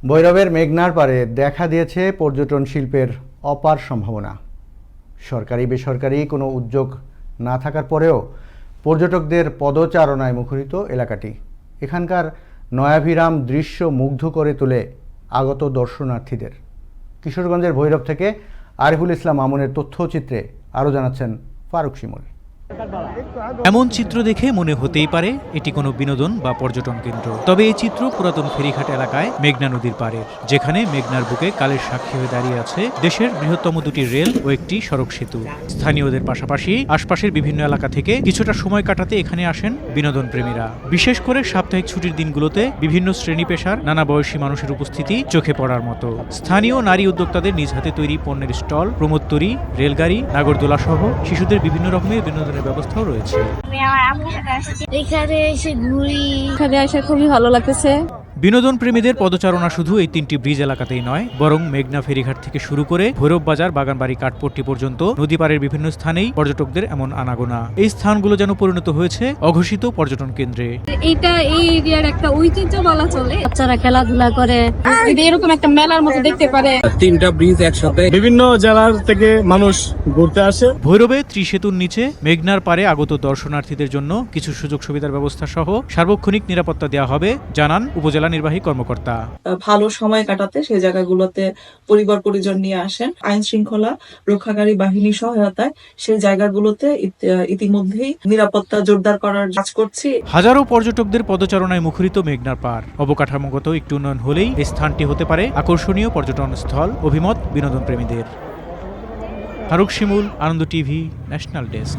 ভৈরবের মেঘনার পাড়ে দেখা দিয়েছে পর্যটন শিল্পের অপার সম্ভাবনা। সরকারি বেসরকারি কোনো উদ্যোগ না থাকার পরেও পর্যটকদের পদচারণায় মুখরিত এলাকাটি। এখানকার নয়াভিরাম দৃশ্য মুগ্ধ করে তোলে আগত দর্শনার্থীদের। কিশোরগঞ্জের ভৈরব থেকে আরিফুল ইসলাম আমনের তথ্যচিত্রে আরও জানাচ্ছেন ফারুক শিমুল। এমন চিত্র দেখে মনে হতেই পারে এটি কোনো বিনোদন বা পর্যটন কেন্দ্র। তবে এই চিত্র পুরাতন ফেরিঘাট এলাকায় মেঘনা নদীর পাড়ের, যেখানে মেঘনার বুকে কালের সাক্ষী হয়ে দাঁড়িয়ে আছে দেশের বৃহত্তম দুটি রেল ও একটি সড়ক সেতু। স্থানীয়দের পাশাপাশি আশপাশের বিভিন্ন এলাকা থেকে কিছুটা সময় কাটাতে এখানে আসেন বিনোদন প্রেমীরা। বিশেষ করে সাপ্তাহিক ছুটির দিনগুলোতে বিভিন্ন শ্রেণী পেশার নানা বয়সী মানুষের উপস্থিতি চোখে পড়ার মতো। স্থানীয় নারী উদ্যোক্তাদের নিজ হাতে তৈরি পণ্যের স্টল, প্রমোদতরী, রেলগাড়ি, নাগরদোলা সহ শিশুদের বিভিন্ন রকমের বিনোদনের ব্যবস্থাও রয়েছে। আমি আমার আম্মুর সাথে আসছি, এখানে এসে ঘুরি, এখানে এসে খুবই ভালো লাগতেছে। বিনোদন প্রেমীদের পদচারণা শুধু এই তিনটি ব্রিজ এলাকাতেই নয়, বরং মেঘনা ফেরিঘাট থেকে শুরু করে ভৈরব বাজার, বাগানবাড়ি, কাঠপট্টি পর্যন্ত নদী পাড়ের বিভিন্ন স্থানেই পর্যটকদের এমন আনাগোনা। এই স্থানগুলো যেন পরিণত হয়েছে অঘোষিত পর্যটন কেন্দ্রে। এইটা এই এরিয়ার একটা ঐতিহ্য বলা চলে। বাচ্চারা খেলাধুলা করে, যদি এরকম একটা মেলার মতো দেখতে পারে। তিনটা ব্রিজ একসাথে, বিভিন্ন জেলার থেকে মানুষ ঘুরতে আসে। ভৈরবে ত্রিসেতুর নিচে মেঘনার পাড়ে আগত দর্শনার্থীদের জন্য কিছু সুযোগ সুবিধার ব্যবস্থা সহ সার্বক্ষণিক নিরাপত্তা দেওয়া হবে, জানান উপজেলা নির্বাহী কর্মকর্তা। ভালো সময় কাটাতে সেই জায়গাগুলোতে পরিবার পরিজন নিয়ে আসেন। আইন শৃঙ্খলা রক্ষাকারী বাহিনীর সহায়তায় সেই জায়গাগুলোতে ইতিমধ্যেই নিরাপত্তা জোরদার করার কাজ করছি। হাজারো পর্যটকদের পদচারণায় মুখরিত মেঘনার পাড়। অবকাঠামোগত একটু উন্নয়ন হলেই এই স্থানটি হতে পারে আকর্ষণীয় পর্যটন স্থল, অভিমত বিনোদন প্রেমীদের। ফারুক শিমুল, আনন্দ টিভি, ন্যাশনাল ডেস্ক।